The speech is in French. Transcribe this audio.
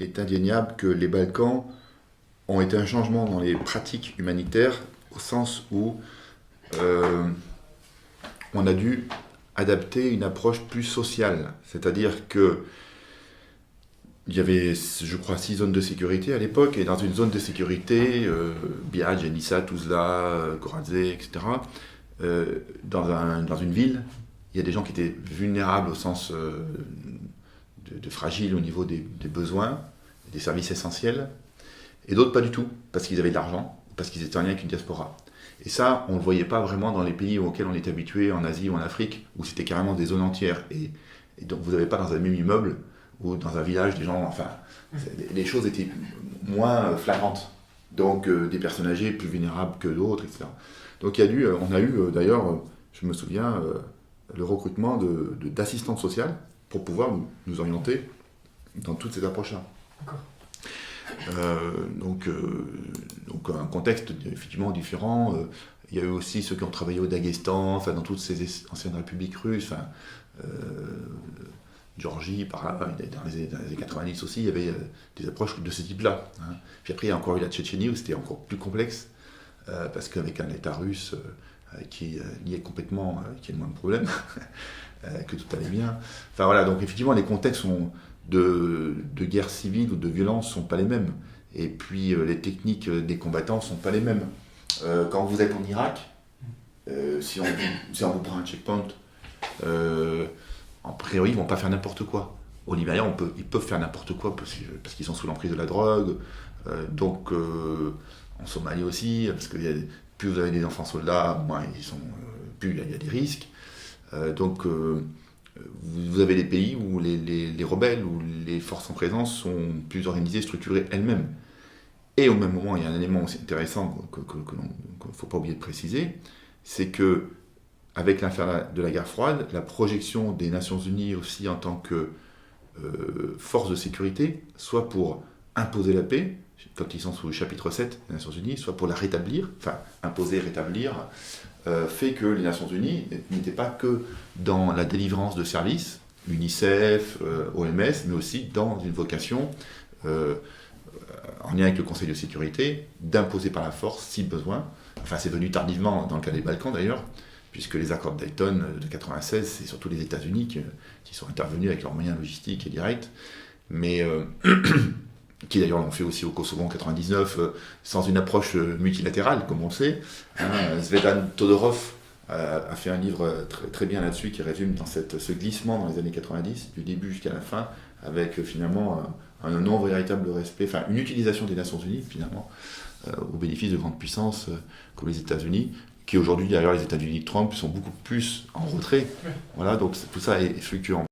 il est indéniable que les Balkans ont été un changement dans les pratiques humanitaires au sens où on a dû adapter une approche plus sociale. C'est-à-dire que il y avait, je crois, 6 zones de sécurité à l'époque, et dans une zone de sécurité, Bihac, Nisa, Tuzla, Gorazde, etc., dans une ville, il y a des gens qui étaient vulnérables au sens de fragiles au niveau des besoins, des services essentiels, et d'autres pas du tout, parce qu'ils avaient de l'argent, parce qu'ils étaient en lien avec une diaspora. Et ça, on ne le voyait pas vraiment dans les pays auxquels on est habitué, en Asie ou en Afrique, où c'était carrément des zones entières. Et donc vous n'avez pas dans un même immeuble, ou dans un village, des gens, enfin, les choses étaient moins flagrantes. Donc des personnes âgées plus vulnérables que d'autres, etc. Donc on a eu d'ailleurs, je me souviens, le recrutement d'assistantes sociales pour pouvoir nous orienter dans toutes ces approches-là. Donc un contexte effectivement différent. Il y a eu aussi ceux qui ont travaillé au Daghestan, enfin, dans toutes ces anciennes républiques russes, enfin, Géorgie, par là, dans les années 90 aussi, il y avait des approches de ce type-là. Hein. Puis après, il y a encore eu la Tchétchénie où c'était encore plus complexe, parce qu'avec un État russe qui niait complètement, qui a moins de problèmes, que tout allait bien. Enfin voilà, donc effectivement, les contextes de guerre civile ou de violence ne sont pas les mêmes. Et puis les techniques des combattants ne sont pas les mêmes. Quand vous êtes en Irak, si on vous prend un checkpoint, en priori, ils ne vont pas faire n'importe quoi. Au Libéria, ils peuvent faire n'importe quoi parce qu'ils sont sous l'emprise de la drogue. Donc, en Somalie aussi, parce que plus vous avez des enfants soldats, moins plus il y a des risques. Donc, vous avez des pays où les rebelles ou les forces en présence sont plus organisées, structurées elles-mêmes. Et au même moment, il y a un élément aussi intéressant qu'il ne faut pas oublier de préciser, c'est que avec l'affaire de la guerre froide, la projection des Nations Unies aussi en tant que force de sécurité, soit pour imposer la paix, quand ils sont sous le chapitre 7 des Nations Unies, soit pour la rétablir, enfin imposer, rétablir, fait que les Nations Unies n'étaient pas que dans la délivrance de services, UNICEF, OMS, mais aussi dans une vocation, en lien avec le Conseil de sécurité, d'imposer par la force, si besoin. Enfin, c'est venu tardivement dans le cas des Balkans d'ailleurs, puisque les accords de Dayton de 1996, c'est surtout les États-Unis qui sont intervenus avec leurs moyens logistiques et directs, mais qui d'ailleurs l'ont fait aussi au Kosovo en 1999, sans une approche multilatérale, comme on le sait. Hein, Zvedan Todorov a fait un livre très, très bien là-dessus, qui résume dans ce glissement dans les années 90, du début jusqu'à la fin, avec finalement un non véritable respect, enfin une utilisation des Nations Unies, finalement, au bénéfice de grandes puissances comme les États-Unis, qui aujourd'hui, d'ailleurs, les États-Unis de Trump sont beaucoup plus en retrait. Voilà, donc tout ça est fluctuant.